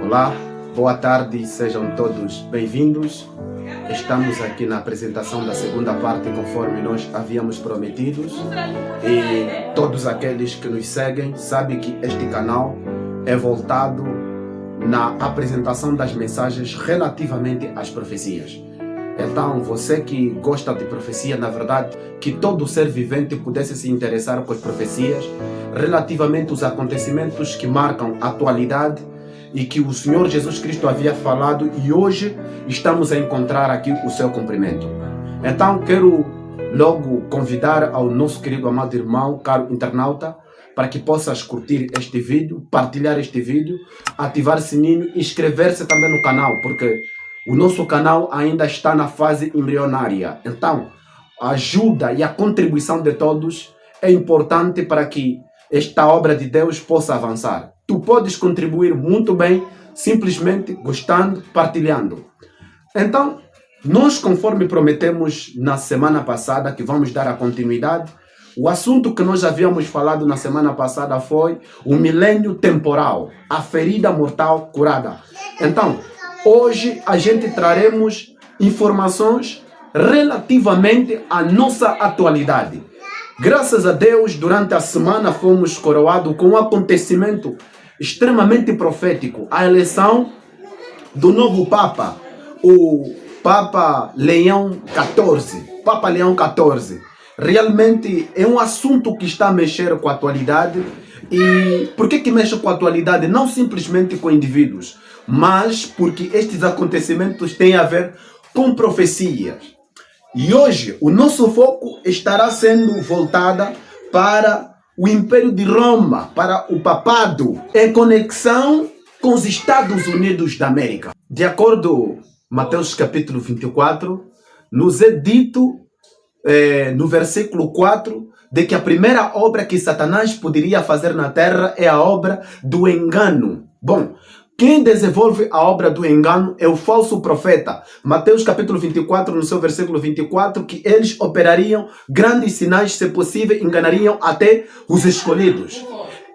Olá, boa tarde, sejam todos bem-vindos. Estamos aqui na apresentação da segunda parte, conforme nós havíamos prometido. E todos aqueles que nos seguem sabem que este canal é voltado na apresentação das mensagens relativamente às profecias. Então, você que gosta de profecia, na verdade, que todo ser vivente pudesse se interessar com as profecias relativamente aos acontecimentos que marcam a atualidade e que o Senhor Jesus Cristo havia falado e hoje estamos a encontrar aqui o seu cumprimento. Então, quero logo convidar ao nosso querido amado irmão, caro internauta, para que possas curtir este vídeo, partilhar este vídeo, ativar o sininho e inscrever-se também no canal, porque o nosso canal ainda está na fase embrionária. Então, a ajuda e a contribuição de todos é importante para que esta obra de Deus possa avançar. Tu podes contribuir muito bem, simplesmente gostando, partilhando. Então, nós, conforme prometemos na semana passada, que vamos dar a continuidade, o assunto que nós havíamos falado na semana passada foi o milênio temporal, a ferida mortal curada. Então, hoje a gente traremos informações relativamente à nossa atualidade. Graças a Deus, durante a semana fomos coroados com um acontecimento extremamente profético, a eleição do novo Papa, o Papa Leão XIV. Papa Leão XIV. Realmente é um assunto que está a mexer com a atualidade. E por que mexe com a atualidade? Não simplesmente com indivíduos, mas porque estes acontecimentos têm a ver com profecias. E hoje o nosso foco estará sendo voltada para o Império de Roma, para o papado, em conexão com os Estados Unidos da América. De acordo com Mateus capítulo 24, nos é dito no versículo 4 de que a primeira obra que Satanás poderia fazer na terra é a obra do engano. Bom, quem desenvolve a obra do engano é o falso profeta. Mateus capítulo 24, no seu versículo 24, que eles operariam grandes sinais, se possível, enganariam até os escolhidos.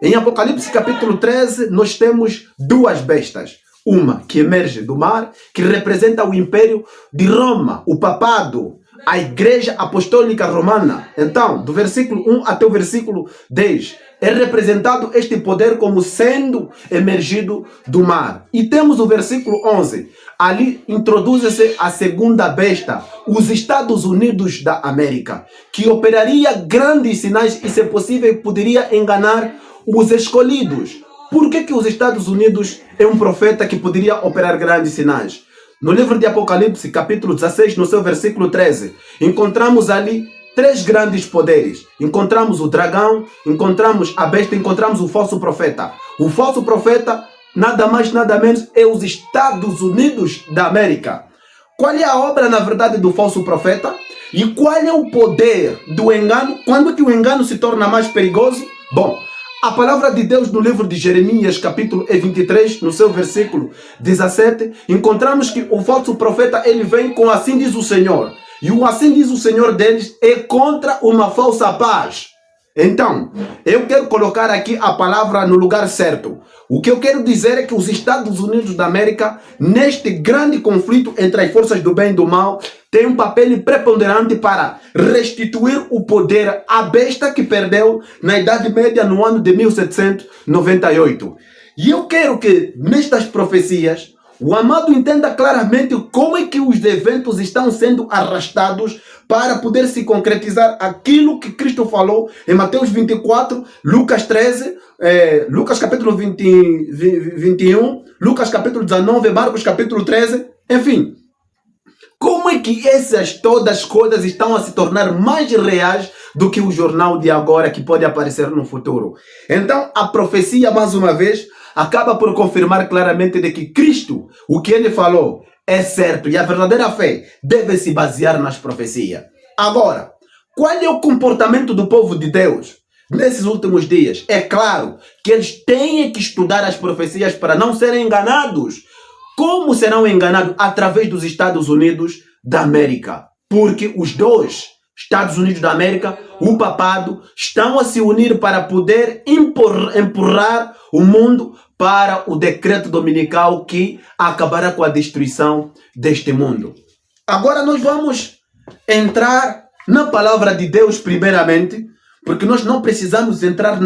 Em Apocalipse capítulo 13, nós temos duas bestas. Uma que emerge do mar, que representa o Império de Roma, o papado, a Igreja Apostólica Romana. Então, do versículo 1 até o versículo 10, é representado este poder como sendo emergido do mar. E temos o versículo 11. Ali introduz-se a segunda besta, os Estados Unidos da América, que operaria grandes sinais e, se possível, poderia enganar os escolhidos. Por que os Estados Unidos é um profeta que poderia operar grandes sinais? No livro de Apocalipse, capítulo 16, no seu versículo 13, encontramos ali três grandes poderes. Encontramos o dragão, encontramos a besta, encontramos o falso profeta. O falso profeta, nada mais, nada menos, é os Estados Unidos da América. Qual é a obra, na verdade, do falso profeta? E qual é o poder do engano? Quando é que o engano se torna mais perigoso? Bom, a palavra de Deus no livro de Jeremias, capítulo 23, no seu versículo 17, encontramos que o falso profeta, ele vem com assim diz o Senhor. E o assim diz o Senhor deles é contra uma falsa paz. Então, eu quero colocar aqui a palavra no lugar certo. O que eu quero dizer é que os Estados Unidos da América, neste grande conflito entre as forças do bem e do mal, tem um papel preponderante para restituir o poder à besta que perdeu na Idade Média no ano de 1798. E eu quero que nestas profecias o amado entenda claramente como é que os eventos estão sendo arrastados para poder se concretizar aquilo que Cristo falou em Mateus 24, Lucas 13, Lucas capítulo 21, Lucas capítulo 19, Marcos capítulo 13, enfim. Como é que essas todas coisas estão a se tornar mais reais do que o jornal de agora que pode aparecer no futuro? Então, a profecia, mais uma vez, acaba por confirmar claramente de que Cristo, o que ele falou, é certo. E a verdadeira fé deve se basear nas profecias. Agora, qual é o comportamento do povo de Deus nesses últimos dias? É claro que eles têm que estudar as profecias para não serem enganados. Como serão enganados? Através dos Estados Unidos da América. Porque os dois, Estados Unidos da América, o papado, estão a se unir para poder empurrar o mundo para o decreto dominical que acabará com a destruição deste mundo. Agora nós vamos entrar na palavra de Deus primeiramente, porque nós não precisamos entrar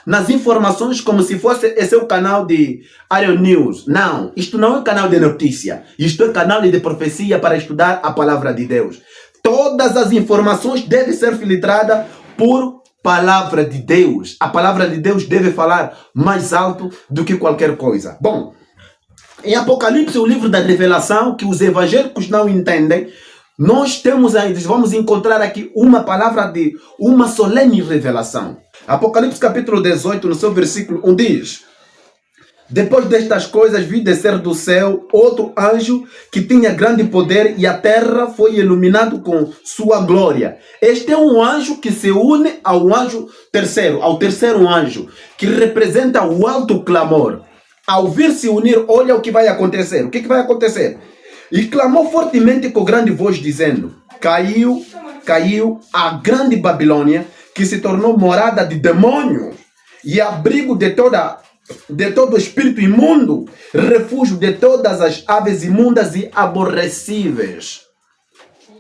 nas informações como se fosse esse é o canal de Iron News. Não, isto não é canal de notícia. Isto é canal de profecia para estudar a palavra de Deus. Todas as informações devem ser filtradas por palavra de Deus. A palavra de Deus deve falar mais alto do que qualquer coisa. Bom, em Apocalipse, o livro da revelação, que os evangélicos não entendem, nós vamos encontrar aqui uma palavra de uma solene revelação. Apocalipse capítulo 18, no seu versículo 1 diz: depois destas coisas vi descer do céu outro anjo que tinha grande poder e a terra foi iluminado com sua glória. Este é um anjo que se une ao anjo terceiro, ao terceiro anjo, que representa o alto clamor. Ao vir se unir, olha o que vai acontecer. O que vai acontecer? E clamou fortemente com grande voz, dizendo: caiu a grande Babilônia, que se tornou morada de demônios e abrigo de todo espírito imundo, refúgio de todas as aves imundas e aborrecíveis.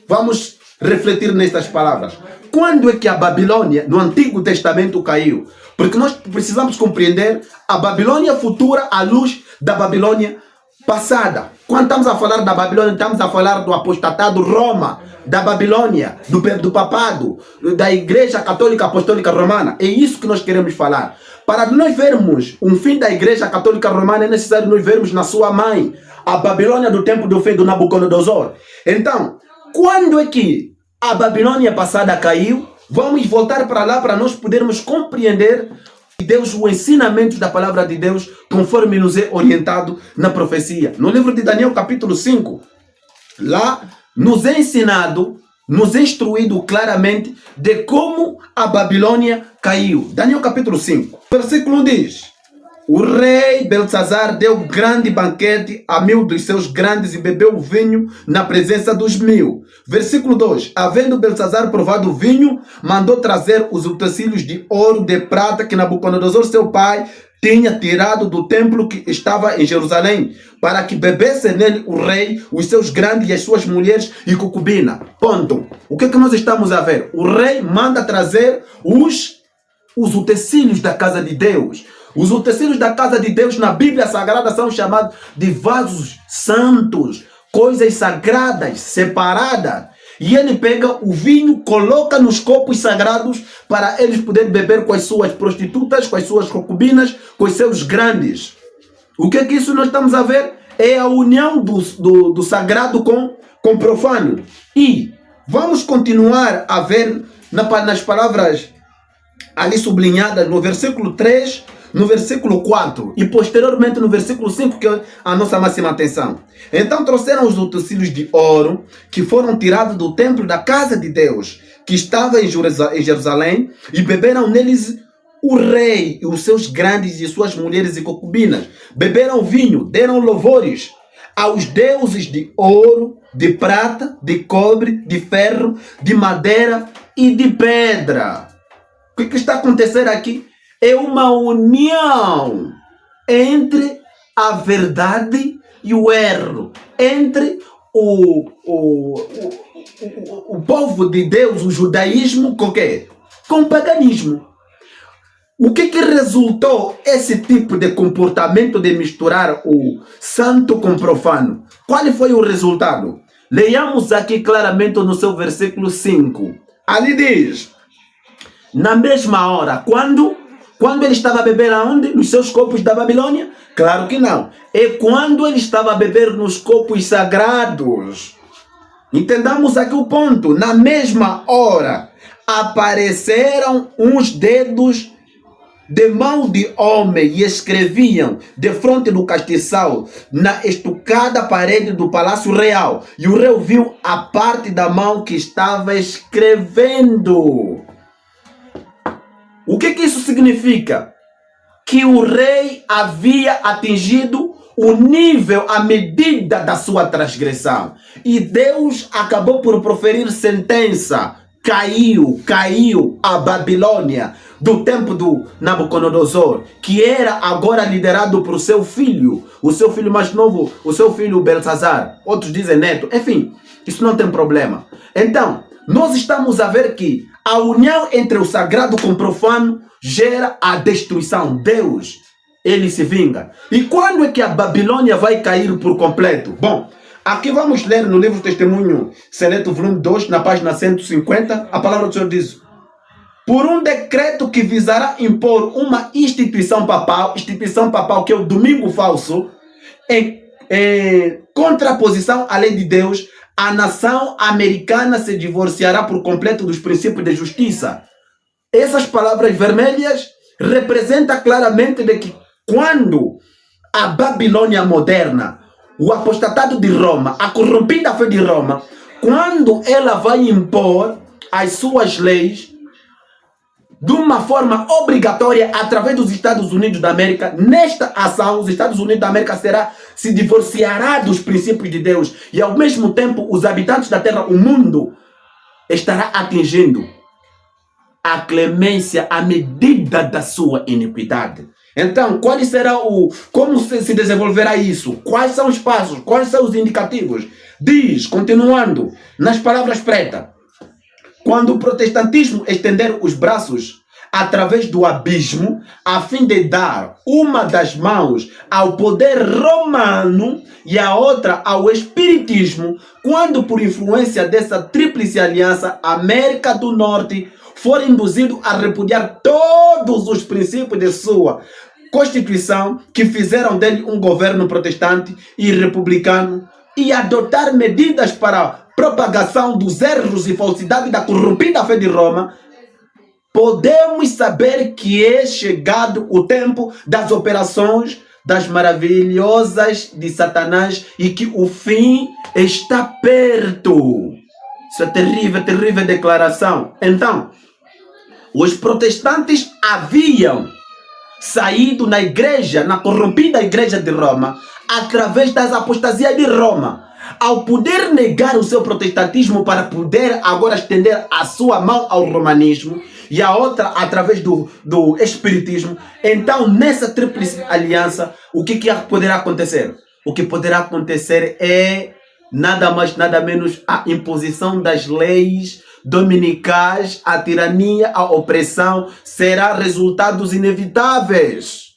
Vamos refletir nestas palavras. Quando é que a Babilônia, no Antigo Testamento, caiu? Porque nós precisamos compreender a Babilônia futura à luz da Babilônia passada. Quando estamos a falar da Babilônia, estamos a falar do apostatado Roma, da Babilônia, do papado, da Igreja Católica Apostólica Romana. É isso que nós queremos falar. Para nós vermos um fim da Igreja Católica Romana, é necessário nós vermos na sua mãe, a Babilônia do tempo do fim do Nabucodonosor. Então, quando é que a Babilônia passada caiu? Vamos voltar para lá para nós podermos compreender Deus, o ensinamento da palavra de Deus, conforme nos é orientado na profecia. No livro de Daniel, capítulo 5, lá nos é ensinado, nos é instruído claramente de como a Babilônia caiu. Daniel, capítulo 5, versículo 1 diz: o rei Belsazar deu grande banquete a 1000 dos seus grandes e bebeu o vinho na presença dos 1000. Versículo 2. Havendo Belsazar provado o vinho, mandou trazer os utensílios de ouro, de prata, que Nabucodonosor, seu pai, tinha tirado do templo que estava em Jerusalém, para que bebesse nele o rei, os seus grandes e as suas mulheres e concubina. Ponto. O que nós estamos a ver? O rei manda trazer os utensílios da casa de Deus. Os utensílios da casa de Deus na Bíblia Sagrada são chamados de vasos santos, coisas sagradas, separadas. E ele pega o vinho, coloca nos copos sagrados para eles poderem beber com as suas prostitutas, com as suas concubinas, com os seus grandes. O que é que isso nós estamos a ver? É a união do sagrado com profano. E vamos continuar a ver nas palavras ali sublinhadas no versículo 3, no versículo 4 e posteriormente no versículo 5, que é a nossa máxima atenção. Então trouxeram os utensílios de ouro que foram tirados do templo da casa de Deus, que estava em Jerusalém, e beberam neles o rei e os seus grandes e suas mulheres e concubinas. Beberam vinho, deram louvores aos deuses de ouro, de prata, de cobre, de ferro, de madeira e de pedra. O que está acontecendo aqui? É uma união entre a verdade e o erro, entre o povo de Deus, o judaísmo, com o quê? Com o paganismo. O que resultou esse tipo de comportamento de misturar o santo com o profano? Qual foi o resultado? Leiamos aqui claramente no seu versículo 5. Ali diz: na mesma hora, quando ele estava a beber aonde? Nos seus copos da Babilônia? Claro que não. É quando ele estava a beber nos copos sagrados. Entendamos aqui o ponto. Na mesma hora, apareceram uns dedos de mão de homem e escreviam de frente do castiçal na estucada parede do palácio real. E o rei viu a parte da mão que estava escrevendo. O que isso significa? Que o rei havia atingido o nível, a medida da sua transgressão. E Deus acabou por proferir sentença. caiu a Babilônia do tempo do Nabucodonosor, que era agora liderado por seu filho, o seu filho mais novo, o seu filho Belsazar, outros dizem neto, enfim, isso não tem problema. Então, nós estamos a ver que a união entre o sagrado com o profano gera a destruição. Deus, ele se vinga. E quando é que a Babilônia vai cair por completo? Bom, aqui vamos ler no livro Testemunho Seleto, volume 2, na página 150, a palavra do Senhor diz: por um decreto que visará impor uma instituição papal que é o domingo falso, em contraposição à lei de Deus, a nação americana se divorciará por completo dos princípios de justiça. Essas palavras vermelhas representam claramente de que quando a Babilônia moderna, o apostatado de Roma, a corrompida fé de Roma, quando ela vai impor as suas leis de uma forma obrigatória através dos Estados Unidos da América, nesta ação, os Estados Unidos da América se divorciará dos princípios de Deus e ao mesmo tempo os habitantes da terra, o mundo, estará atingindo a clemência à medida da sua iniquidade. Então, como se desenvolverá isso? Quais são os passos? Quais são os indicativos? Diz, continuando, nas palavras pretas: quando o protestantismo estender os braços através do abismo, a fim de dar uma das mãos ao poder romano e a outra ao espiritismo, quando por influência dessa tríplice aliança, a América do Norte for induzido a repudiar todos os princípios de sua Constituição, que fizeram dele um governo protestante e republicano, e adotar medidas para a propagação dos erros e falsidade da corrompida fé de Roma, podemos saber que é chegado o tempo das operações das maravilhosas de Satanás e que o fim está perto. Isso é terrível, terrível declaração. Então, os protestantes haviam saído na igreja, na corrompida igreja de Roma, através das apostasias de Roma. Ao poder negar o seu protestantismo para poder agora estender a sua mão ao romanismo e a outra através do espiritismo, então nessa tríplice aliança, o que poderá acontecer? O que poderá acontecer é nada mais, nada menos a imposição das leis dominicais, a tirania, a opressão, será resultados inevitáveis.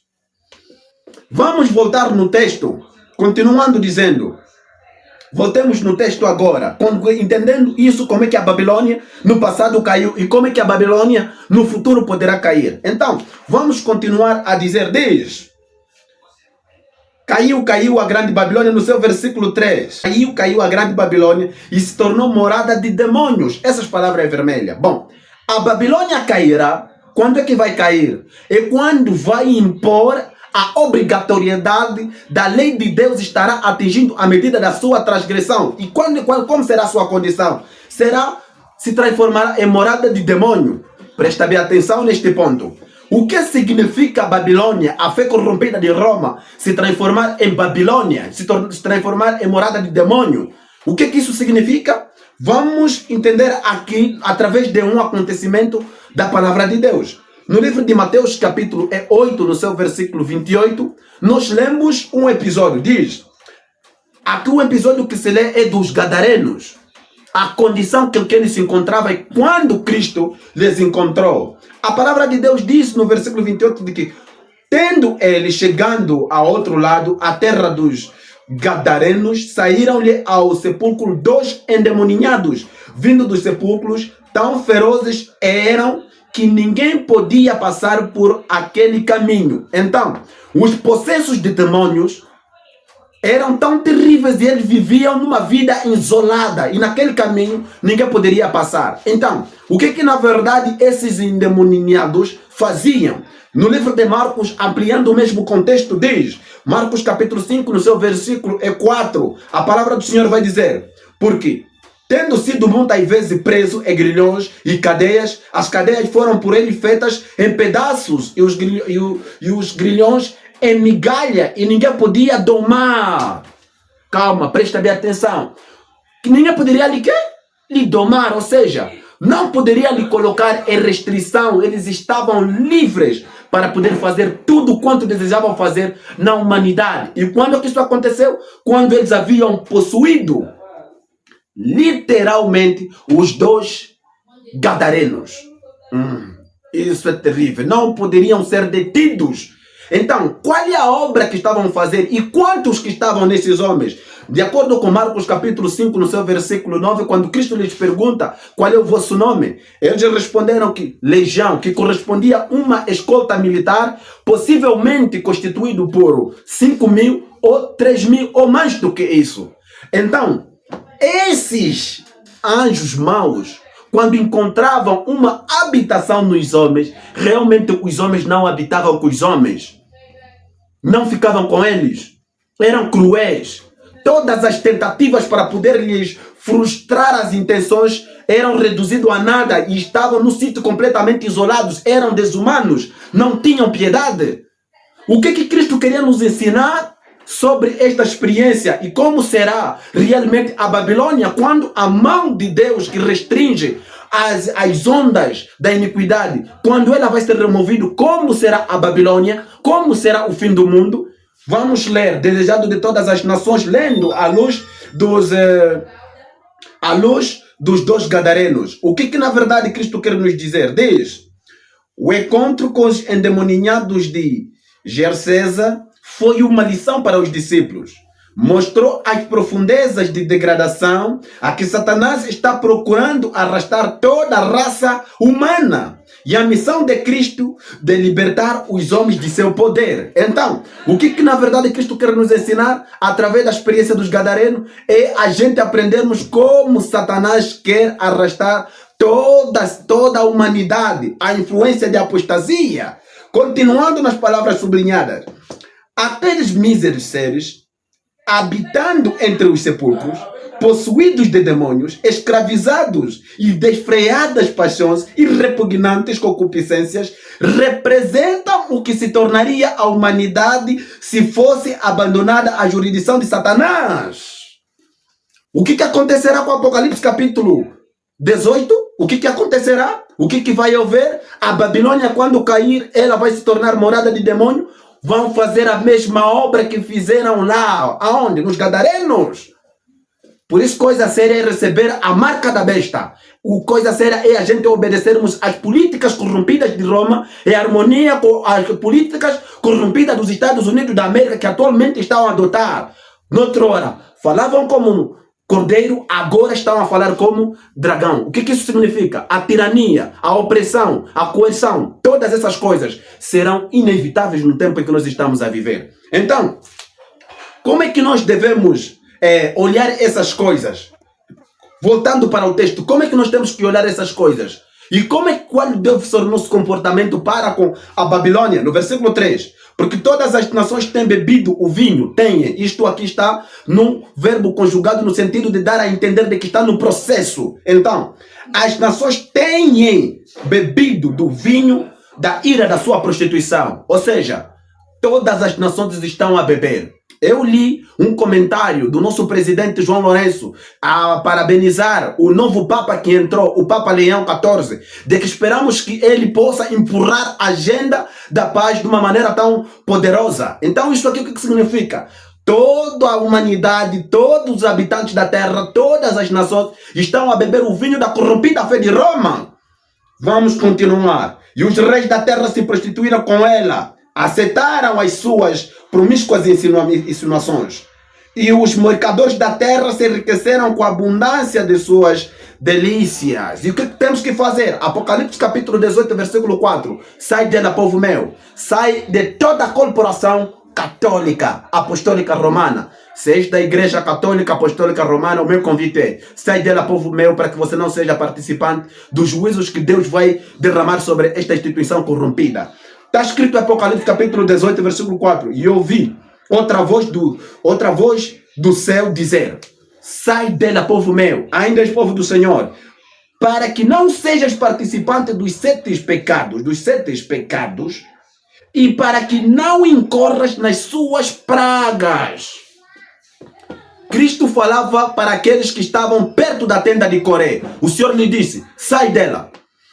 Vamos voltar no texto, continuando dizendo. Voltemos no texto agora, entendendo isso, como é que a Babilônia no passado caiu e como é que a Babilônia no futuro poderá cair. Então, vamos continuar a dizer, diz: caiu a grande Babilônia, no seu versículo 3. Caiu a grande Babilônia e se tornou morada de demônios. Essas palavras é vermelha. Bom, a Babilônia cairá. Quando é que vai cair? É quando vai impor a obrigatoriedade da lei de Deus, estará atingindo a medida da sua transgressão. E como será a sua condição? Se transformará em morada de demônio. Presta bem atenção neste ponto. O que significa Babilônia, a fé corrompida de Roma, se transformar em Babilônia, se transformar em morada de demônio? O que isso significa? Vamos entender aqui através de um acontecimento da palavra de Deus. No livro de Mateus, capítulo 8, no seu versículo 28, nós lemos um episódio. Diz, aqui o episódio que se lê é dos Gadarenos. A condição que eles se encontravam é quando Cristo les encontrou. A palavra de Deus diz no versículo 28 de que, tendo eles chegando ao outro lado, a terra dos Gadarenos, saíram-lhe ao sepulcro 2 endemoninhados, vindo dos sepulcros, tão ferozes eram que ninguém podia passar por aquele caminho. Então, os possessos de demônios eram tão terríveis e eles viviam numa vida isolada. E naquele caminho ninguém poderia passar. Então, o que na verdade esses endemoniados faziam? No livro de Marcos, ampliando o mesmo contexto, diz, Marcos capítulo 5, no seu versículo 4, a palavra do Senhor vai dizer, porque tendo sido muitas vezes preso em grilhões e cadeias, as cadeias foram por ele feitas em pedaços e os grilhões em migalha e ninguém podia domar. Calma, presta bem atenção. Que ninguém poderia lhe domar, ou seja, não poderia lhe colocar em restrição. Eles estavam livres para poder fazer tudo quanto desejavam fazer na humanidade. E quando que isso aconteceu? Quando eles haviam possuído literalmente os 2 gadarenos. Isso é terrível. Não poderiam ser detidos. Então, qual é a obra que estavam a fazer e quantos que estavam nesses homens? De acordo com Marcos capítulo 5, no seu versículo 9, quando Cristo lhes pergunta qual é o vosso nome, eles responderam que legião, que correspondia a uma escolta militar, possivelmente constituído por 5.000 ou 3.000 ou mais do que isso. Então, esses anjos maus, quando encontravam uma habitação nos homens, realmente os homens não habitavam com os homens. Não ficavam com eles. Eram cruéis. Todas as tentativas para poder lhes frustrar as intenções eram reduzidas a nada e estavam no sítio completamente isolados. Eram desumanos. Não tinham piedade. O que Cristo queria nos ensinar sobre esta experiência e como será realmente a Babilônia quando a mão de Deus que restringe as ondas da iniquidade, quando ela vai ser removida, como será a Babilônia, como será o fim do mundo? Vamos ler, desejado de todas as nações, lendo à luz dos 2 gadarenos. O que na verdade Cristo quer nos dizer? Diz: o encontro com os endemoninhados de Gersesa foi uma lição para os discípulos. Mostrou as profundezas de degradação a que Satanás está procurando arrastar toda a raça humana. E a missão de Cristo de libertar os homens de seu poder. Então, o que na verdade Cristo quer nos ensinar através da experiência dos gadarenos é a gente aprendermos como Satanás quer arrastar toda a humanidade, a influência de apostasia. Continuando nas palavras sublinhadas, aqueles míseros seres habitando entre os sepulcros, possuídos de demônios, escravizados e desfreadas paixões e repugnantes concupiscências, representam o que se tornaria a humanidade se fosse abandonada à jurisdição de Satanás. O que acontecerá com o Apocalipse capítulo 18? O que acontecerá? O que vai haver? A Babilônia, quando cair, ela vai se tornar morada de demônio. Vão fazer a mesma obra que fizeram lá. Aonde? Nos gadarenos. Por isso, coisa séria é receber a marca da besta. Coisa séria é a gente obedecermos às políticas corrompidas de Roma e a harmonia com as políticas corrompidas dos Estados Unidos da América que atualmente estão a adotar. Noutra hora, falavam como cordeiro, agora estão a falar como dragão. O que isso significa? A tirania, a opressão, a coerção, todas essas coisas serão inevitáveis no tempo em que nós estamos a viver. Então, como é que nós devemos olhar essas coisas? Voltando para o texto, como é que nós temos que olhar essas coisas? E qual deve ser o nosso comportamento para com a Babilônia? No versículo 3. Porque todas as nações têm bebido o vinho. Têm. Isto aqui está num verbo conjugado no sentido de dar a entender de que está no processo. Então, as nações têm bebido do vinho da ira da sua prostituição. Ou seja, todas as nações estão a beber. Eu li um comentário do nosso presidente João Lourenço a parabenizar o novo Papa que entrou, o Papa Leão XIV, de que esperamos que ele possa empurrar a agenda da paz de uma maneira tão poderosa. Então isso aqui o que significa? Toda a humanidade, todos os habitantes da terra, todas as nações estão a beber o vinho da corrompida fé de Roma. Vamos continuar. E os reis da terra se prostituíram com ela. Aceitaram as suas promíscuas insinuações. E os mercadores da terra se enriqueceram com a abundância de suas delícias. E o que temos que fazer? Apocalipse capítulo 18, versículo 4. Sai dela, povo meu. Sai de toda a corporação católica, apostólica romana. Se és da igreja católica, apostólica romana, o meu convite é: sai dela, povo meu, para que você não seja participante dos juízos que Deus vai derramar sobre esta instituição corrompida. Está escrito em Apocalipse capítulo 18, versículo 4. E eu ouvi outra voz do céu dizer: sai dela, povo meu, ainda és povo do Senhor, para que não sejas participante dos sete pecados, e para que não incorras nas suas pragas. Cristo falava para aqueles que estavam perto da tenda de Coré. O Senhor lhe disse, sai dela.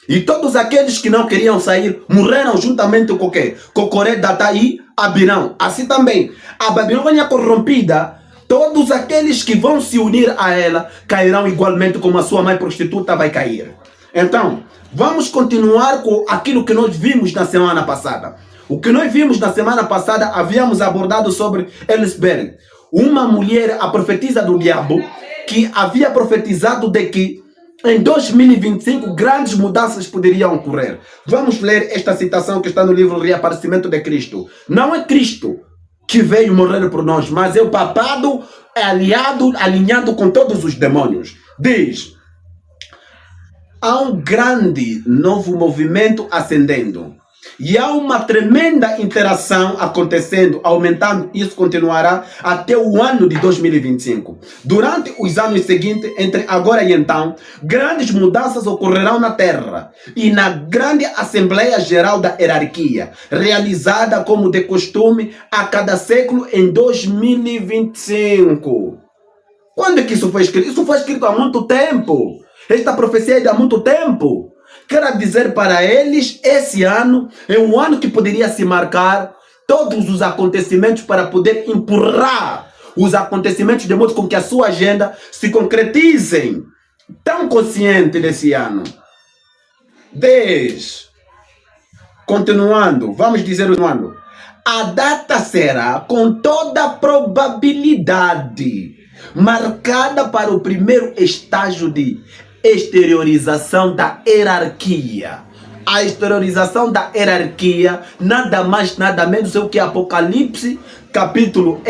E todos aqueles que não queriam sair morreram juntamente com o quê? Com Coré, Datá e Abirão. Assim também, a Babilônia corrompida, todos aqueles que vão se unir a ela cairão igualmente como a sua mãe prostituta vai cair. Então, vamos continuar com aquilo que nós vimos na semana passada. O que nós vimos na semana passada, havíamos abordado sobre Elisberg, uma mulher, a profetisa do diabo, que havia profetizado de que em 2025 grandes mudanças poderiam ocorrer. Vamos ler esta citação que está no livro Reaparecimento de Cristo. Não é Cristo que veio morrer por nós, mas é o papado alinhado com todos os demônios. Diz, há um grande novo movimento ascendendo. E há uma tremenda interação acontecendo, aumentando. Isso continuará até o ano de 2025. Durante os anos seguintes, entre agora e então, grandes mudanças ocorrerão na Terra e na grande Assembleia Geral da Hierarquia, realizada como de costume a cada século em 2025. Quando é que isso foi escrito? Isso foi escrito há muito tempo. Esta profecia é de há muito tempo. Quero dizer para eles, esse ano é um ano que poderia se marcar todos os acontecimentos para poder empurrar os acontecimentos de modo com que a sua agenda se concretizem. Tão consciente desse ano. 10. Continuando, vamos dizer o ano. A data será, com toda probabilidade, marcada para o primeiro estágio de exteriorização da hierarquia. A exteriorização da hierarquia, nada mais, nada menos é o que Apocalipse, capítulo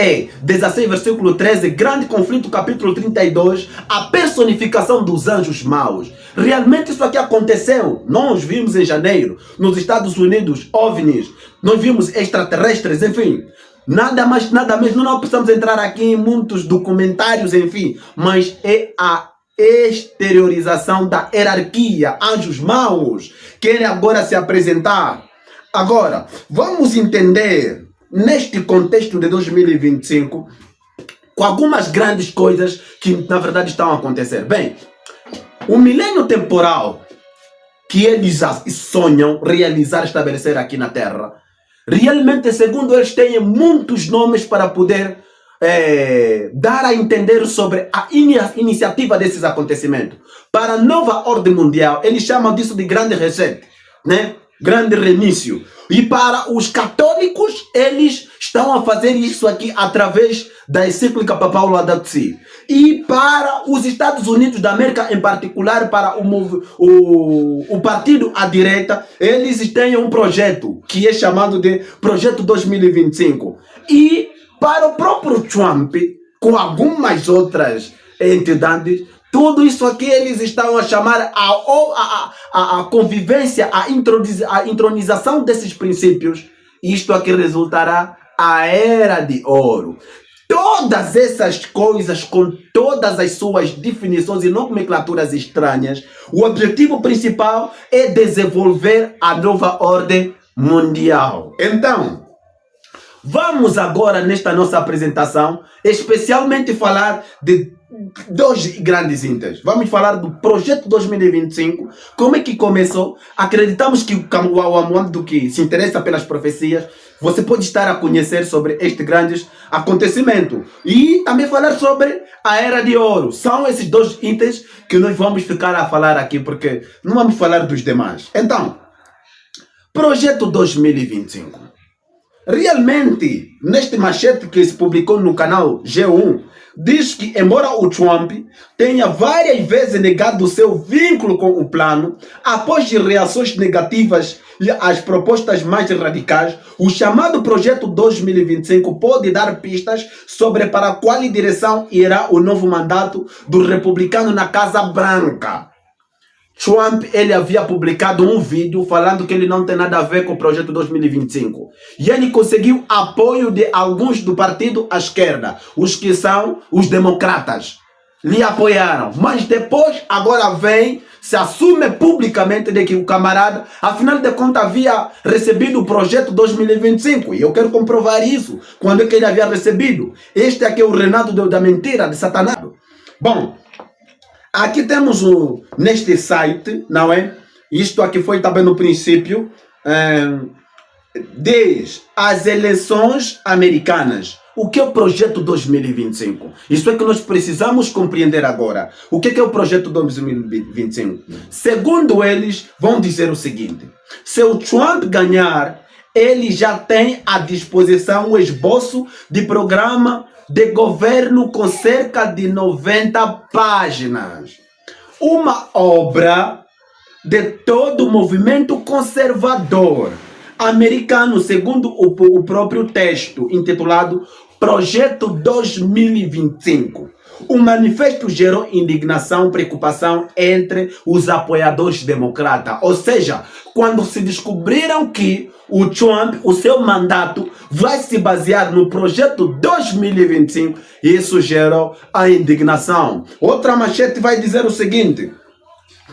16, versículo 13, grande conflito, capítulo 32, a personificação dos anjos maus. Realmente isso aqui aconteceu. Nós vimos em janeiro, nos Estados Unidos, OVNIs, nós vimos extraterrestres, enfim. Nada mais, nada menos, não precisamos entrar aqui em muitos documentários, enfim, mas é a exteriorização da hierarquia. Anjos maus querem agora se apresentar. Agora, vamos entender neste contexto de 2025 com algumas grandes coisas que na verdade estão a acontecer. Bem, o milênio temporal que eles sonham realizar, estabelecer aqui na Terra, realmente, segundo eles, têm muitos nomes para poder dar a entender sobre a iniciativa desses acontecimentos. Para a nova ordem mundial, eles chamam disso de grande reset, né? Grande reinício. E para os católicos, eles estão a fazer isso aqui através da encíclica papal Laudato Si. E para os Estados Unidos da América, em particular, para o partido à direita, eles têm um projeto que é chamado de Projeto 2025. E para o próprio Trump, com algumas outras entidades, tudo isso aqui eles estão a chamar a convivência, a intronização desses princípios. Isto aqui resultará a Era de Ouro. Todas essas coisas, com todas as suas definições e nomenclaturas estranhas, o objetivo principal é desenvolver a nova ordem mundial. Então, vamos agora, nesta nossa apresentação, especialmente falar de dois grandes índices. Vamos falar do Projeto 2025, como é que começou. Acreditamos que o Amuamdo que se interessa pelas profecias, você pode estar a conhecer sobre este grande acontecimento. E também falar sobre a Era de Ouro. São esses dois itens que nós vamos ficar a falar aqui, porque não vamos falar dos demais. Então, Projeto 2025. Realmente, neste machete que se publicou no canal G1, diz que, embora o Trump tenha várias vezes negado o seu vínculo com o plano, após de reações negativas às propostas mais radicais, o chamado Projeto 2025 pode dar pistas sobre para qual direção irá o novo mandato do republicano na Casa Branca. Trump, ele havia publicado um vídeo falando que ele não tem nada a ver com o Projeto 2025. E ele conseguiu apoio de alguns do partido à esquerda, os que são os democratas. Lhe apoiaram. Mas depois, agora vem se assume publicamente de que o camarada, afinal de contas, havia recebido o projeto 2025. E eu quero comprovar isso. Quando é que ele havia recebido? Este aqui é o Renato da mentira, de Satanás. Bom, aqui temos neste site, não é? Isto aqui foi também no princípio, diz as eleições americanas. O que é o projeto 2025? Isso é que nós precisamos compreender agora. O que é o projeto 2025? Segundo eles, vão dizer o seguinte: se o Trump ganhar, ele já tem à disposição o esboço de programa de governo com cerca de 90 páginas. Uma obra de todo o movimento conservador americano, segundo o próprio texto intitulado Projeto 2025. O manifesto gerou indignação, preocupação entre os apoiadores democratas. Ou seja, quando se descobriram que o Trump, o seu mandato, vai se basear no projeto 2025, isso gerou a indignação. Outra manchete vai dizer o seguinte: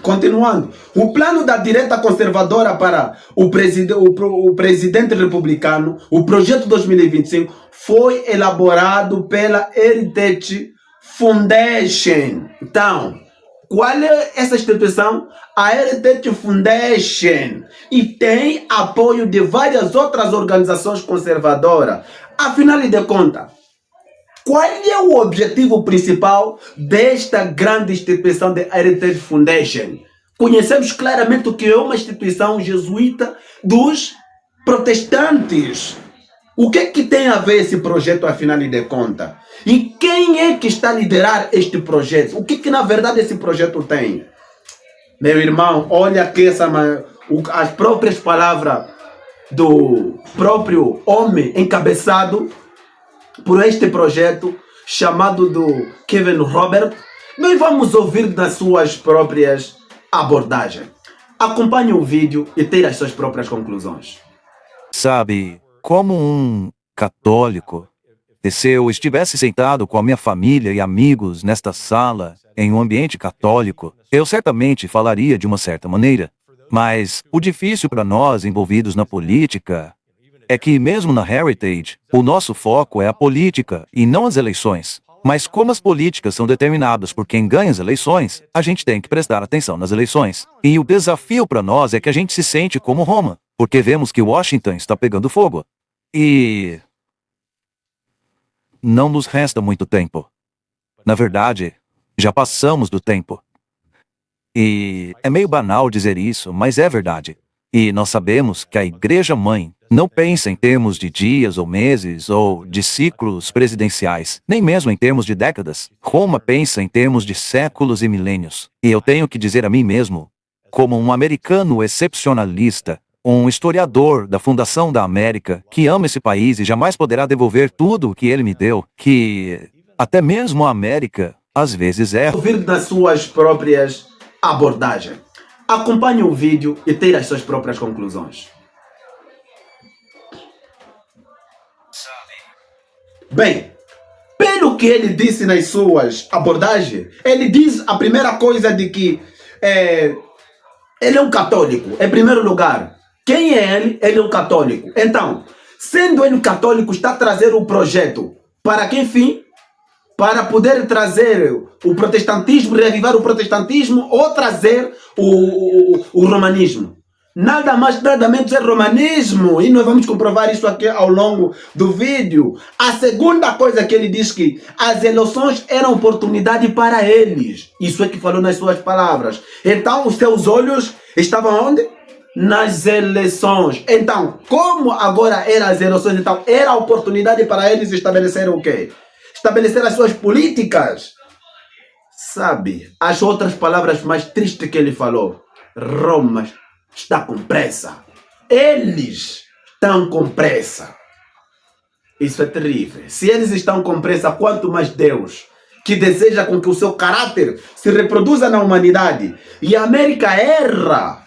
continuando, o plano da direita conservadora para o presidente republicano, o projeto 2025, foi elaborado pela Heritage Foundation. Então, qual é essa instituição? A Heritage Foundation. E tem apoio de várias outras organizações conservadoras. Afinal de contas, qual é o objetivo principal desta grande instituição da Heritage Foundation? Conhecemos claramente que é uma instituição jesuíta dos protestantes. O que é que tem a ver esse projeto, afinal de contas? E quem é que está a liderar este projeto? O que é que na verdade esse projeto tem? Meu irmão, olha aqui as próprias palavras do próprio homem encabeçado por este projeto, chamado do Kevin Robert. Nós vamos ouvir nas suas próprias abordagens. Acompanhe o vídeo e tenha as suas próprias conclusões. Sabe, como um católico, se eu estivesse sentado com a minha família e amigos nesta sala, em um ambiente católico, eu certamente falaria de uma certa maneira. Mas o difícil para nós envolvidos na política é que mesmo na Heritage, o nosso foco é a política e não as eleições. Mas como as políticas são determinadas por quem ganha as eleições, a gente tem que prestar atenção nas eleições. E o desafio para nós é que a gente se sente como Roma, porque vemos que Washington está pegando fogo. E não nos resta muito tempo. Na verdade, já passamos do tempo. E é meio banal dizer isso, mas é verdade. E nós sabemos que a Igreja Mãe não pensa em termos de dias ou meses ou de ciclos presidenciais, nem mesmo em termos de décadas. Roma pensa em termos de séculos e milênios. E eu tenho que dizer a mim mesmo, como um americano excepcionalista, um historiador da fundação da América, que ama esse país e jamais poderá devolver tudo o que ele me deu, que até mesmo a América, às vezes, erra. Ouvir das suas próprias abordagens. Acompanhe o vídeo e tenha as suas próprias conclusões. Bem, pelo que ele disse nas suas abordagens, ele diz a primeira coisa de que ele é um católico, em primeiro lugar. Quem é ele? Ele é um católico. Então, sendo ele um católico, está a trazer o projeto. Para que fim? Para poder trazer o protestantismo, reavivar o protestantismo ou trazer o romanismo. Nada mais, nada menos é romanismo. E nós vamos comprovar isso aqui ao longo do vídeo. A segunda coisa que ele diz que as eleições eram oportunidade para eles. Isso é que falou nas suas palavras. Então, os seus olhos estavam onde? Nas eleições. Então, como agora eram as eleições, então era a oportunidade para eles estabelecer o quê? Estabelecer as suas políticas. Sabe, as outras palavras mais tristes que ele falou. Roma está com pressa. Eles estão com pressa. Isso é terrível. Se eles estão com pressa, quanto mais Deus, que deseja com que o seu caráter se reproduza na humanidade. E a América erra.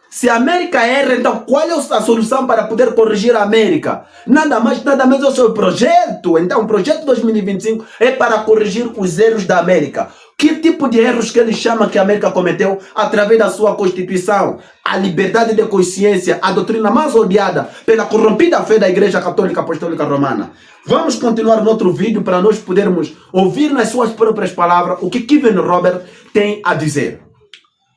Se a América erra, então qual é a solução para poder corrigir a América? Nada mais, nada menos é o seu projeto. Então o projeto 2025 é para corrigir os erros da América. Que tipo de erros que ele chama que a América cometeu através da sua Constituição? A liberdade de consciência, a doutrina mais odiada pela corrompida fé da Igreja Católica Apostólica Romana. Vamos continuar no outro vídeo para nós podermos ouvir nas suas próprias palavras o que Kevin Robert tem a dizer.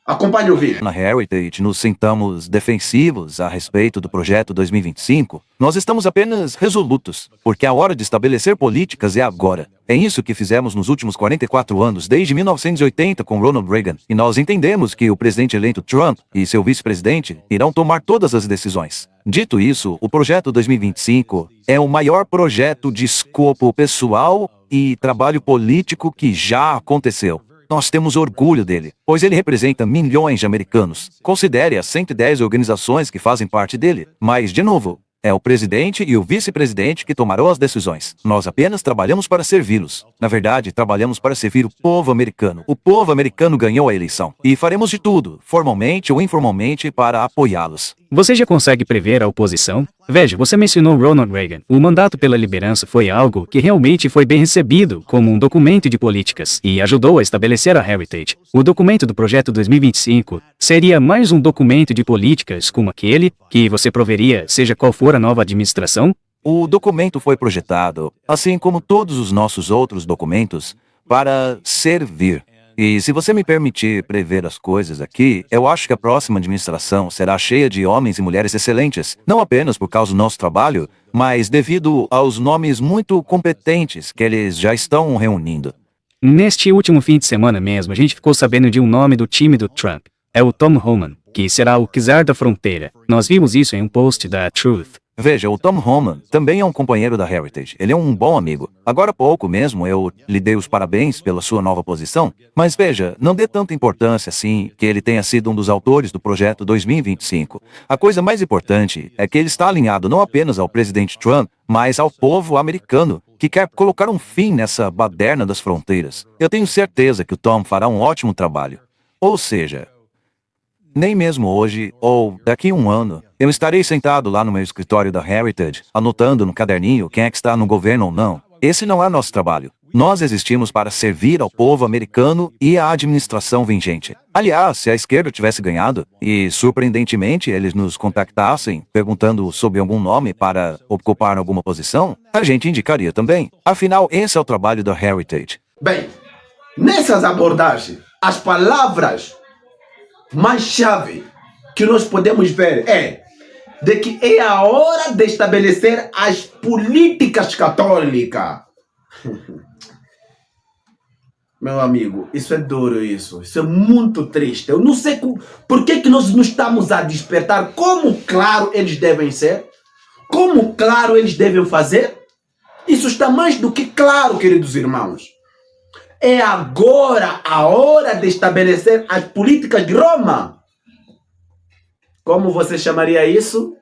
Acompanhe o vídeo. Na Heritage, nos sentamos defensivos a respeito do projeto 2025. Nós estamos apenas resolutos, porque a hora de estabelecer políticas é agora. É isso que fizemos nos últimos 44 anos, desde 1980 com Ronald Reagan. E nós entendemos que o presidente eleito Trump e seu vice-presidente irão tomar todas as decisões. Dito isso, o projeto 2025 é o maior projeto de escopo pessoal e trabalho político que já aconteceu. Nós temos orgulho dele, pois ele representa milhões de americanos. Considere as 110 organizações que fazem parte dele. Mas, de novo, é o presidente e o vice-presidente que tomarão as decisões. Nós apenas trabalhamos para servi-los. Na verdade, trabalhamos para servir o povo americano. O povo americano ganhou a eleição. E faremos de tudo, formalmente ou informalmente, para apoiá-los. Você já consegue prever a oposição? Veja, você mencionou Ronald Reagan. O mandato pela liderança foi algo que realmente foi bem recebido como um documento de políticas e ajudou a estabelecer a Heritage. O documento do Projeto 2025 seria mais um documento de políticas como aquele que você proveria, seja qual for a nova administração? O documento foi projetado, assim como todos os nossos outros documentos, para servir. E se você me permitir prever as coisas aqui, eu acho que a próxima administração será cheia de homens e mulheres excelentes, não apenas por causa do nosso trabalho, mas devido aos nomes muito competentes que eles já estão reunindo. Neste último fim de semana mesmo, a gente ficou sabendo de um nome do time do Trump. É o Tom Homan, que será o czar da fronteira. Nós vimos isso em um post da Truth. Veja, o Tom Homan também é um companheiro da Heritage. Ele é um bom amigo. Agora há pouco mesmo eu lhe dei os parabéns pela sua nova posição, mas veja, não dê tanta importância assim que ele tenha sido um dos autores do projeto 2025. A coisa mais importante é que ele está alinhado não apenas ao presidente Trump, mas ao povo americano, que quer colocar um fim nessa baderna das fronteiras. Eu tenho certeza que o Tom fará um ótimo trabalho. Ou seja, nem mesmo hoje, ou daqui a um ano, eu estarei sentado lá no meu escritório da Heritage, anotando no caderninho quem é que está no governo ou não. Esse não é nosso trabalho. Nós existimos para servir ao povo americano e à administração vigente. Aliás, se a esquerda tivesse ganhado, e surpreendentemente eles nos contactassem, perguntando sobre algum nome para ocupar alguma posição, a gente indicaria também. Afinal, esse é o trabalho da Heritage. Bem, nessas abordagens, as palavras mais chave que nós podemos ver é de que é a hora de estabelecer as políticas católicas. Meu amigo, isso é duro isso é muito triste. Eu não sei por que nós não estamos a despertar como claro eles devem ser, como claro eles devem fazer. Isso está mais do que claro, queridos irmãos. É agora a hora de estabelecer as políticas de Roma. Como você chamaria isso?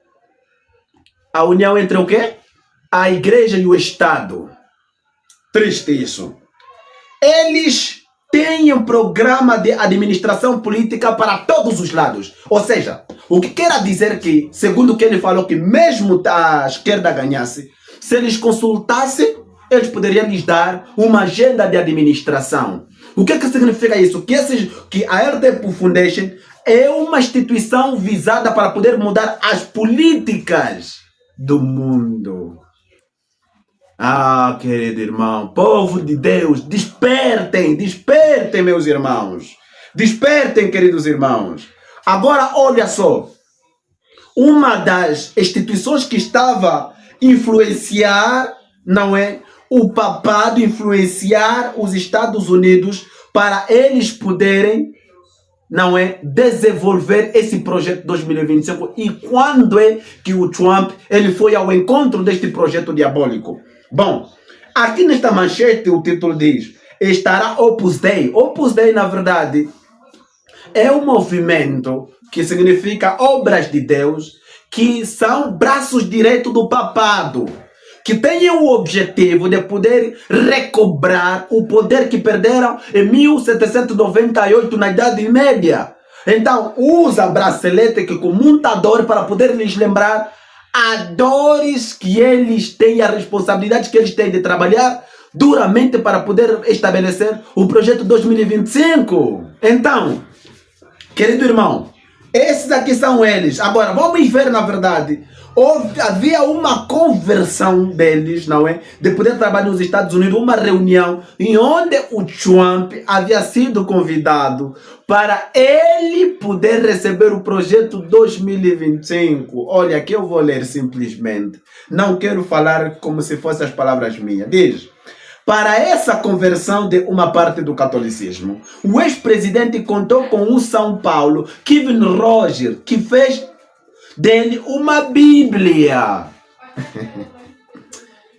A união entre o quê? A igreja e o Estado. Triste isso. Eles têm um programa de administração política para todos os lados. Ou seja, o que quer dizer que, segundo o que ele falou, que mesmo a esquerda ganhasse, se eles consultassem, eles poderiam lhes dar uma agenda de administração. O que significa isso? Que a RDP Foundation é uma instituição visada para poder mudar as políticas do mundo. Ah, querido irmão, povo de Deus, despertem, despertem, meus irmãos. Despertem, queridos irmãos. Agora, olha só. Uma das instituições que estava a influenciar, não é? O papado influenciar os Estados Unidos para eles poderem, não é, desenvolver esse projeto 2025. E quando é que o Trump ele foi ao encontro deste projeto diabólico? Bom, aqui nesta manchete o título diz: estará Opus Dei. Opus Dei, na verdade, é um movimento que significa obras de Deus, que são braços direitos do papado, que têm o objetivo de poder recobrar o poder que perderam em 1798 na Idade Média. Então, usa bracelete que com muita dor para poder lhes lembrar a dores que eles têm, a responsabilidade que eles têm de trabalhar duramente para poder estabelecer o projeto 2025. Então, querido irmão, esses aqui são eles. Agora, vamos ver, na verdade, havia uma conversão deles, não é? De poder trabalhar nos Estados Unidos, uma reunião em onde o Trump havia sido convidado para ele poder receber o projeto 2025. Olha, aqui eu vou ler simplesmente. Não quero falar como se fossem as palavras minhas. Diz: para essa conversão de uma parte do catolicismo, o ex-presidente contou com um São Paulo, Kevin Roger, que fez dele uma Bíblia.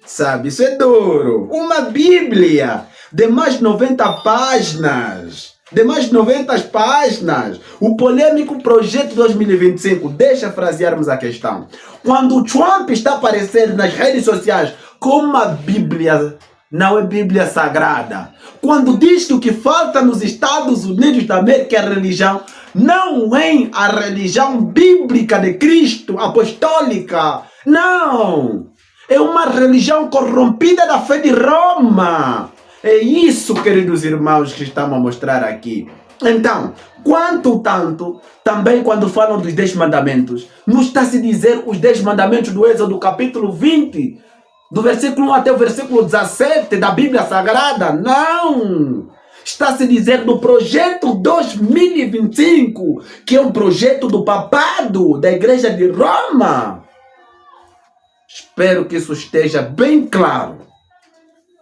Sabe, isso é duro. Uma Bíblia de mais de 90 páginas. De mais de 90 páginas. O polêmico projeto 2025. Deixa frasearmos a questão. Quando o Trump está aparecendo nas redes sociais com uma Bíblia, não é Bíblia sagrada. Quando diz que o que falta nos Estados Unidos da América é a religião, não é a religião bíblica de Cristo, apostólica. Não! É uma religião corrompida da fé de Roma. É isso, queridos irmãos, que estamos a mostrar aqui. Então, quanto tanto, também quando falam dos 10 mandamentos, não está se dizer os 10 mandamentos do Êxodo capítulo 20, do versículo 1 até o versículo 17 da Bíblia Sagrada? Não! Está se dizer do projeto 2025, que é um projeto do papado, da Igreja de Roma. Espero que isso esteja bem claro.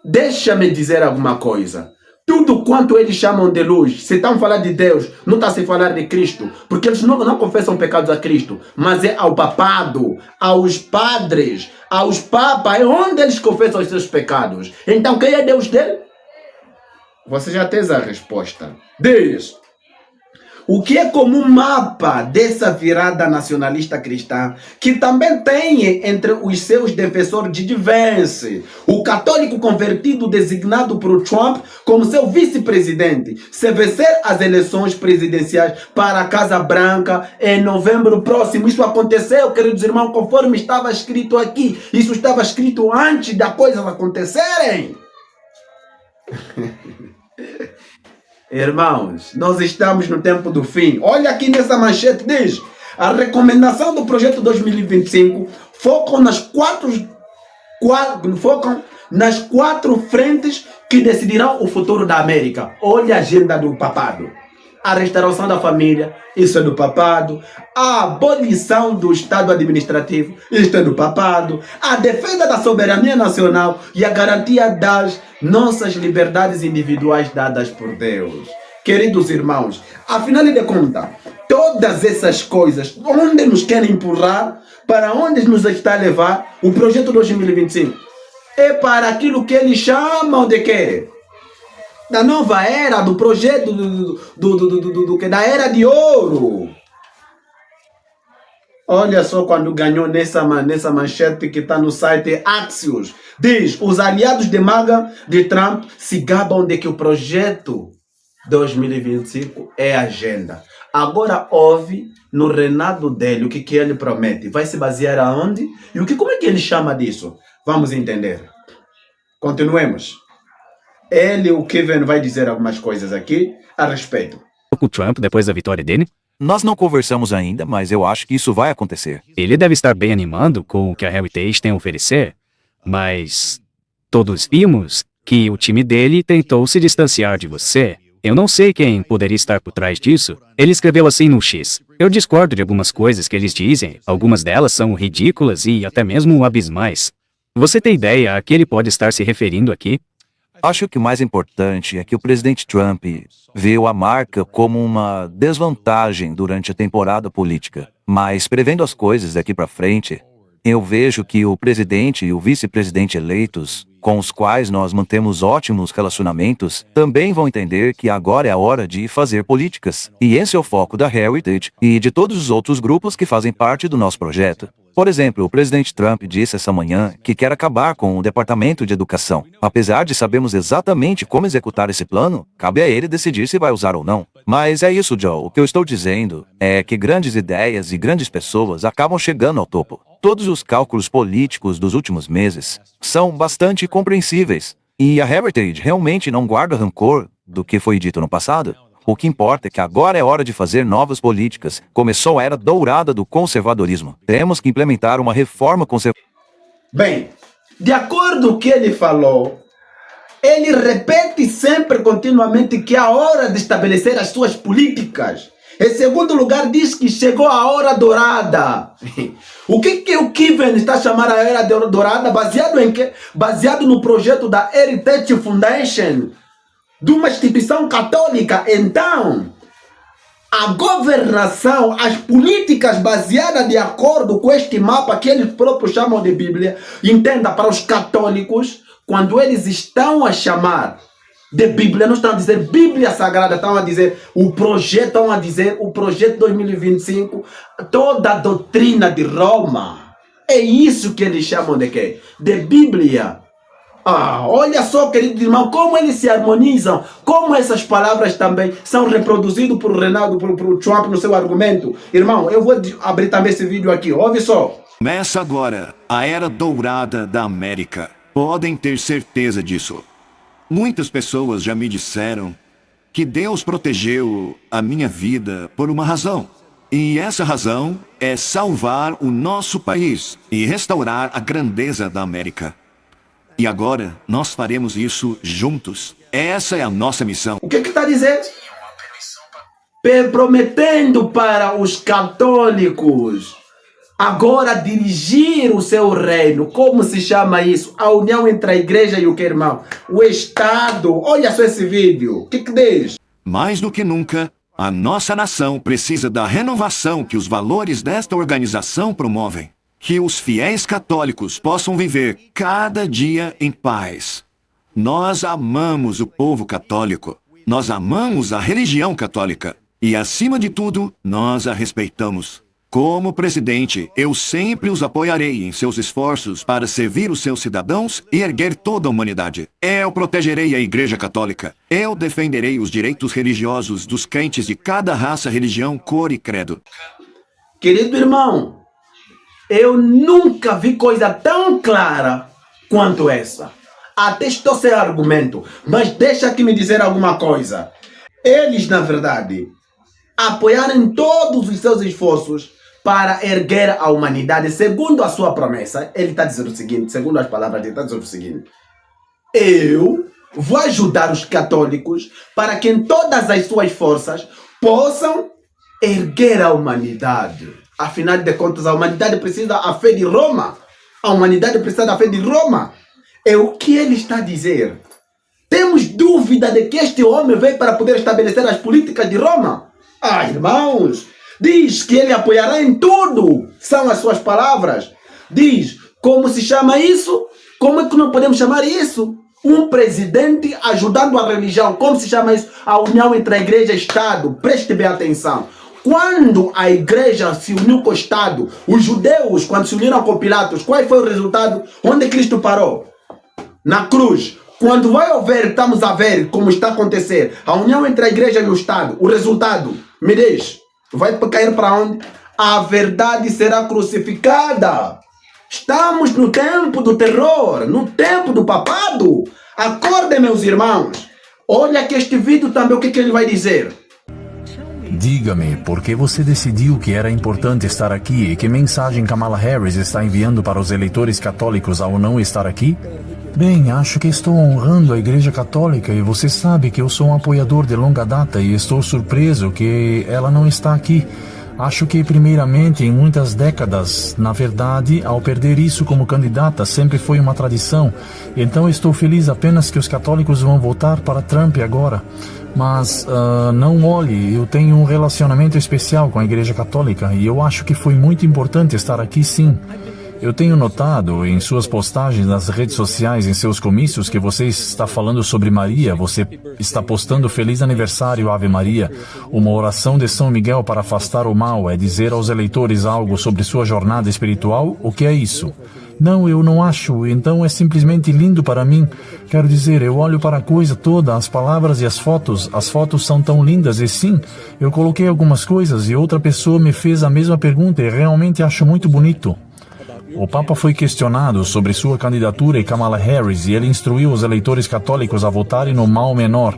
Deixa-me dizer alguma coisa. Tudo quanto eles chamam de luz, se estão falando de Deus, não está se falar de Cristo, porque eles não confessam pecados a Cristo, mas é ao papado, aos padres, aos papas, é onde eles confessam os seus pecados. Então quem é Deus dele? Você já tem a resposta. Diz: o que é como um mapa dessa virada nacionalista cristã, que também tem entre os seus defensores de Vance, o católico convertido designado por Trump como seu vice-presidente, se vencer as eleições presidenciais para a Casa Branca em novembro próximo. Isso aconteceu, queridos irmãos, conforme estava escrito aqui. Isso estava escrito antes das coisas acontecerem. Irmãos, nós estamos no tempo do fim. Olha aqui nessa manchete, diz: a recomendação do projeto 2025 focam nas quatro frentes que decidirão o futuro da América. Olha a agenda do papado. A restauração da família, isso é do papado. A abolição do Estado administrativo, isto é do papado. A defesa da soberania nacional e a garantia das nossas liberdades individuais dadas por Deus. Queridos irmãos, afinal de contas, todas essas coisas, onde nos querem empurrar, para onde nos está a levar o projeto 2025? É para aquilo que eles chamam de quê? Da nova era, do projeto da era de ouro. Olha só quando ganhou nessa manchete que está no site Axios. Diz: os aliados de MAGA de Trump se gabam de que o projeto 2025 é agenda. Agora ouve no reinado dele o que ele promete. Vai se basear aonde? E como é que ele chama disso? Vamos entender. Continuemos. O Kevin vai dizer algumas coisas aqui a respeito. O Trump depois da vitória dele? Nós não conversamos ainda, mas eu acho que isso vai acontecer. Ele deve estar bem animado com o que a Heritage tem a oferecer, mas todos vimos que o time dele tentou se distanciar de você. Eu não sei quem poderia estar por trás disso. Ele escreveu assim no X. Eu discordo de algumas coisas que eles dizem. Algumas delas são ridículas e até mesmo abismais. Você tem ideia a que ele pode estar se referindo aqui? Acho que o mais importante é que o presidente Trump viu a marca como uma desvantagem durante a temporada política. Mas prevendo as coisas daqui para frente, eu vejo que o presidente e o vice-presidente eleitos, com os quais nós mantemos ótimos relacionamentos, também vão entender que agora é a hora de fazer políticas. E esse é o foco da Heritage e de todos os outros grupos que fazem parte do nosso projeto. Por exemplo, o presidente Trump disse essa manhã que quer acabar com o Departamento de Educação. Apesar de sabermos exatamente como executar esse plano, cabe a ele decidir se vai usar ou não. Mas é isso, Joe. O que eu estou dizendo é que grandes ideias e grandes pessoas acabam chegando ao topo. Todos os cálculos políticos dos últimos meses são bastante compreensíveis. E a Heritage realmente não guarda rancor do que foi dito no passado? O que importa é que agora é hora de fazer novas políticas. Começou a era dourada do conservadorismo. Temos que implementar uma reforma conservadora. Bem, de acordo com o que ele falou, ele repete sempre, continuamente, que é a hora de estabelecer as suas políticas. Em segundo lugar, diz que chegou a hora dourada. O que o Kiven está chamando a era dourada? Baseado em quê? Baseado no projeto da Heritage Foundation, de uma instituição católica. Então, a governação, as políticas baseadas de acordo com este mapa que eles próprios chamam de Bíblia, entenda, para os católicos, quando eles estão a chamar de Bíblia, não estão a dizer Bíblia Sagrada, estão a dizer o projeto, estão a dizer o projeto 2025, toda a doutrina de Roma. É isso que eles chamam de quê? De Bíblia. Olha só, querido irmão, como eles se harmonizam, como essas palavras também são reproduzidas por Reinaldo, por Trump no seu argumento. Irmão, eu vou abrir também esse vídeo aqui, ouve só. Começa agora a era dourada da América. Podem ter certeza disso. Muitas pessoas já me disseram que Deus protegeu a minha vida por uma razão. E essa razão é salvar o nosso país e restaurar a grandeza da América. E agora nós faremos isso juntos. Essa é a nossa missão. O que está dizendo? Prometendo para os católicos agora dirigir o seu reino. Como se chama isso? A união entre a igreja e o que, irmão? O Estado. Olha só esse vídeo. O que diz? Mais do que nunca, a nossa nação precisa da renovação que os valores desta organização promovem. Que os fiéis católicos possam viver cada dia em paz. Nós amamos o povo católico. Nós amamos a religião católica. E, acima de tudo, nós a respeitamos. Como presidente, eu sempre os apoiarei em seus esforços para servir os seus cidadãos e erguer toda a humanidade. Eu protegerei a Igreja Católica. Eu defenderei os direitos religiosos dos crentes de cada raça, religião, cor e credo. Querido irmão, eu nunca vi coisa tão clara quanto essa. Até estou sem argumento, mas deixa aqui me dizer alguma coisa. Eles, na verdade, apoiaram todos os seus esforços para erguer a humanidade, segundo a sua promessa. Ele está dizendo o seguinte, segundo as palavras dele, está dizendo o seguinte: eu vou ajudar os católicos para que em todas as suas forças possam erguer a humanidade. Afinal de contas, a humanidade precisa da fé de Roma. A humanidade precisa da fé de Roma. É o que ele está a dizer. Temos dúvida de que este homem veio para poder estabelecer as políticas de Roma? Irmãos, diz que ele apoiará em tudo. São as suas palavras. Diz, como se chama isso? Como é que não podemos chamar isso? Um presidente ajudando a religião. Como se chama isso? A união entre a igreja e o Estado. Preste bem atenção. Quando a igreja se uniu com o Estado, os judeus, quando se uniram com Pilatos, qual foi o resultado? Onde Cristo parou? Na cruz. Quando vai haver, estamos a ver como está a acontecer, a união entre a igreja e o Estado, o resultado, me diz, vai cair para onde? A verdade será crucificada. Estamos no tempo do terror, no tempo do papado. Acordem, meus irmãos. Olha aqui este vídeo também, o que ele vai dizer. Diga-me, por que você decidiu que era importante estar aqui e que mensagem Kamala Harris está enviando para os eleitores católicos ao não estar aqui? Bem, acho que estou honrando a Igreja Católica e você sabe que eu sou um apoiador de longa data e estou surpreso que ela não está aqui. Acho que, primeiramente, em muitas décadas, na verdade, ao perder isso como candidata, sempre foi uma tradição. Então estou feliz apenas que os católicos vão votar para Trump agora. Mas, não olhe, eu tenho um relacionamento especial com a Igreja Católica e eu acho que foi muito importante estar aqui, sim. Eu tenho notado em suas postagens nas redes sociais, em seus comícios, que você está falando sobre Maria, você está postando Feliz Aniversário Ave Maria, uma oração de São Miguel para afastar o mal, é dizer aos eleitores algo sobre sua jornada espiritual? O que é isso? Não, eu não acho, então é simplesmente lindo para mim. Quero dizer, eu olho para a coisa toda, as palavras e as fotos são tão lindas e sim, eu coloquei algumas coisas e outra pessoa me fez a mesma pergunta e realmente acho muito bonito. O Papa foi questionado sobre sua candidatura e Kamala Harris e ele instruiu os eleitores católicos a votarem no mal menor.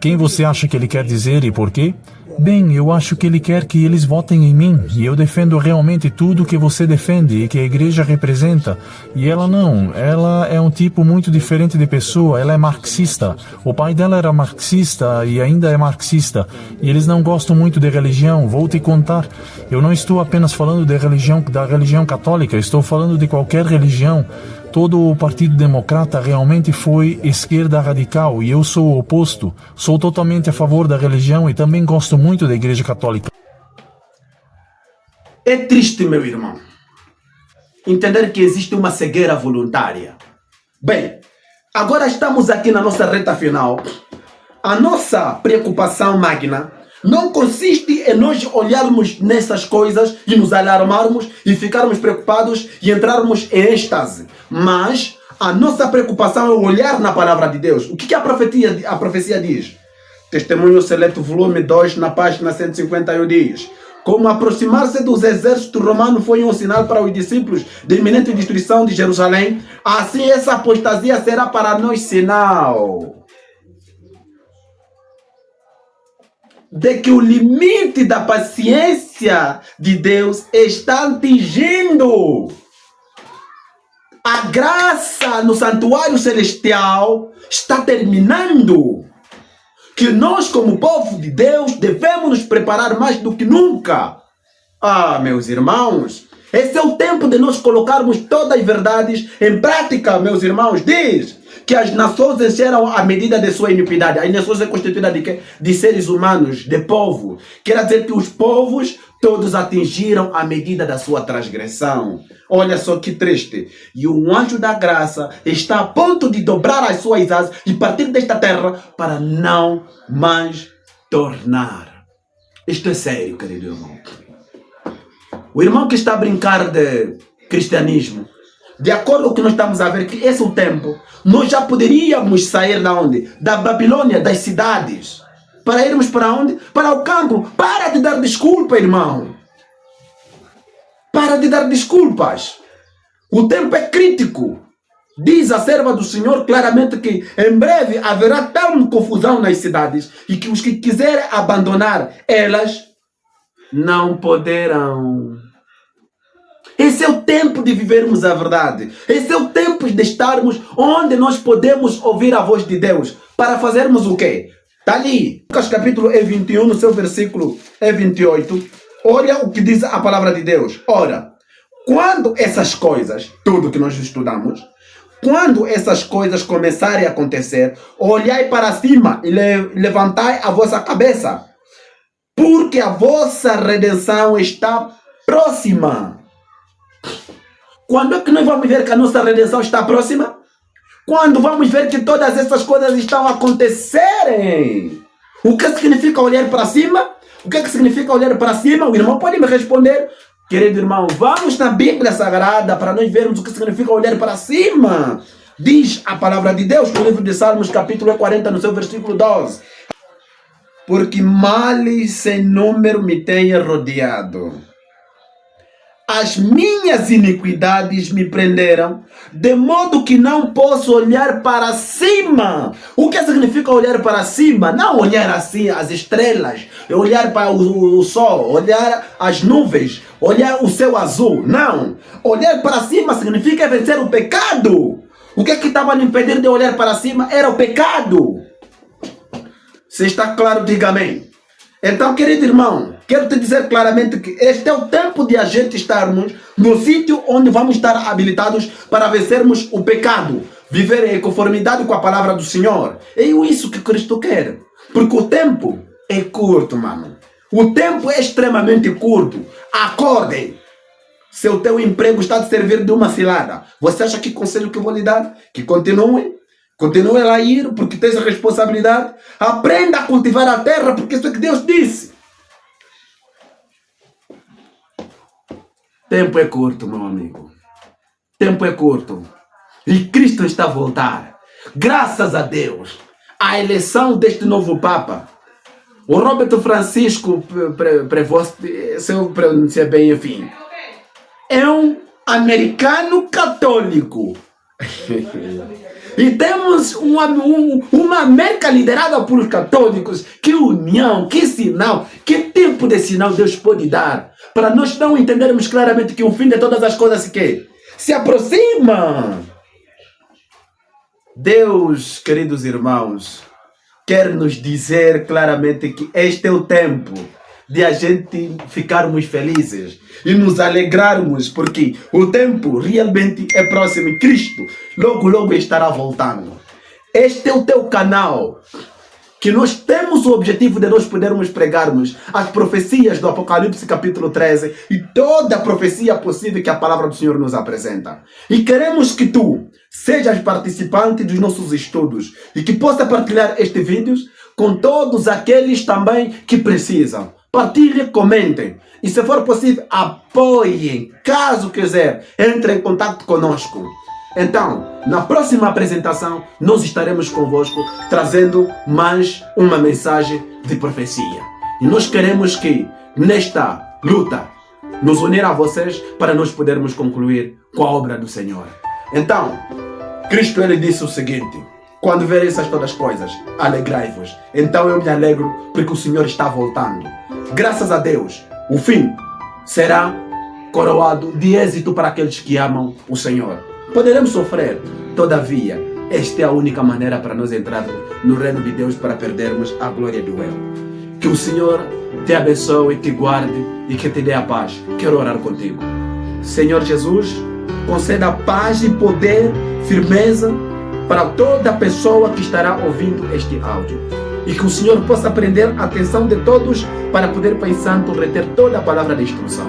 Quem você acha que ele quer dizer e por quê? Bem, eu acho que ele quer que eles votem em mim, e eu defendo realmente tudo que você defende e que a igreja representa. E ela não, ela é um tipo muito diferente de pessoa, ela é marxista. O pai dela era marxista e ainda é marxista. E eles não gostam muito de religião, vou te contar. Eu não estou apenas falando de religião, da religião católica, estou falando de qualquer religião. Todo o Partido Democrata realmente foi esquerda radical e eu sou o oposto. Sou totalmente a favor da religião e também gosto muito da Igreja Católica. É triste, meu irmão, entender que existe uma cegueira voluntária. Bem, agora estamos aqui na nossa reta final. A nossa preocupação magna não consiste em nós olharmos nessas coisas e nos alarmarmos e ficarmos preocupados e entrarmos em êxtase. Mas a nossa preocupação é olhar na palavra de Deus. O que a profecia diz? Testemunho Seleto, volume 2, na página 151 diz: como aproximar-se dos exércitos romanos foi um sinal para os discípulos de iminente destruição de Jerusalém, assim essa apostasia será para nós sinal de que o limite da paciência de Deus está atingindo. A graça no santuário celestial está terminando. Que nós, como povo de Deus, devemos nos preparar mais do que nunca. Ah, meus irmãos, esse é o tempo de nós colocarmos todas as verdades em prática, meus irmãos. Diz que as nações encheram a medida de sua iniquidade. As nações é constituída de quê? De seres humanos, de povo. Quer dizer que os povos todos atingiram a medida da sua transgressão. Olha só que triste. E o anjo da graça está a ponto de dobrar as suas asas e partir desta terra para não mais tornar. Isto é sério, querido irmão. O irmão que está a brincar de cristianismo, de acordo com o que nós estamos a ver, que esse é o tempo, nós já poderíamos sair da onde? Da Babilônia, das cidades, para irmos para onde? Para o campo. Para de dar desculpa, irmão. Para de dar desculpas. O tempo é crítico. Diz a serva do Senhor claramente que em breve haverá tal confusão nas cidades e que os que quiserem abandonar elas não poderão. Esse é o tempo de vivermos a verdade. Esse é o tempo de estarmos onde nós podemos ouvir a voz de Deus. Para fazermos o quê? Está ali. Lucas capítulo 21, no seu versículo 28. Olha o que diz a palavra de Deus. Ora, quando essas coisas, tudo que nós estudamos, quando essas coisas começarem a acontecer, olhai para cima e levantai a vossa cabeça, porque a vossa redenção está próxima. Quando é que nós vamos ver que a nossa redenção está próxima? Quando vamos ver que todas essas coisas estão a acontecerem. O que significa olhar para cima? O que significa olhar para cima? O irmão pode me responder. Querido irmão, vamos na Bíblia Sagrada para nós vermos o que significa olhar para cima. Diz a palavra de Deus no livro de Salmos, capítulo 40, no seu versículo 12. Porque males sem número me têm rodeado. As minhas iniquidades me prenderam, de modo que não posso olhar para cima. O que significa olhar para cima? Não olhar assim as estrelas, olhar para o sol, olhar as nuvens, olhar o céu azul. Não. Olhar para cima significa vencer o pecado. O que estava me impedir de olhar para cima era o pecado. Se está claro, diga amém. Então, querido irmão, quero te dizer claramente que este é o tempo de a gente estarmos no sítio onde vamos estar habilitados para vencermos o pecado, viver em conformidade com a palavra do Senhor. É isso que Cristo quer, porque o tempo é curto, mano. O tempo é extremamente curto. Acorde. Se o teu emprego está a servir de uma cilada, você acha que conselho que eu vou lhe dar? Que continue a ir, porque tens a responsabilidade. Aprenda a cultivar a terra, porque isso é que Deus disse. Tempo é curto, meu amigo. Tempo é curto. E Cristo está a voltar. Graças a Deus. A eleição deste novo Papa, o Roberto Francisco Prevost, se eu pronunciar bem, enfim, é um americano católico. E temos uma América liderada por católicos. Que união, que sinal, que tipo de sinal Deus pode dar para nós não entendermos claramente que o fim de todas as coisas se aproxima. Deus, queridos irmãos, quer nos dizer claramente que este é o tempo de a gente ficarmos felizes e nos alegrarmos, porque o tempo realmente é próximo e Cristo logo logo estará voltando. Este é o teu canal, que nós temos o objetivo de nós podermos pregarmos as profecias do Apocalipse capítulo 13 e toda a profecia possível que a palavra do Senhor nos apresenta. E queremos que tu sejas participante dos nossos estudos e que possa partilhar estes vídeos com todos aqueles também que precisam. Partilhem, comentem. E se for possível, apoiem. Caso quiser, entre em contato conosco. Então, na próxima apresentação, nós estaremos convosco trazendo mais uma mensagem de profecia. E nós queremos que, nesta luta, nos unir a vocês para nós podermos concluir com a obra do Senhor. Então, Cristo ele disse o seguinte: quando ver essas todas as coisas, alegrai-vos. Então eu me alegro porque o Senhor está voltando. Graças a Deus, o fim será coroado de êxito para aqueles que amam o Senhor. Poderemos sofrer, todavia, esta é a única maneira para nós entrarmos no reino de Deus para perdermos a glória do eu. Que o Senhor te abençoe, te guarde e que te dê a paz. Quero orar contigo. Senhor Jesus, conceda paz e poder, firmeza para toda pessoa que estará ouvindo este áudio. E que o Senhor possa prender a atenção de todos para poder, Pai Santo, reter toda a palavra de instrução.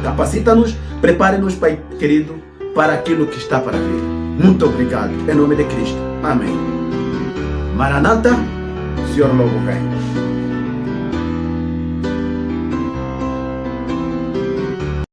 Capacita-nos, prepare-nos, Pai querido, para aquilo que está para vir. Muito obrigado. Em nome de Cristo. Amém. Maranata, o Senhor logo vem.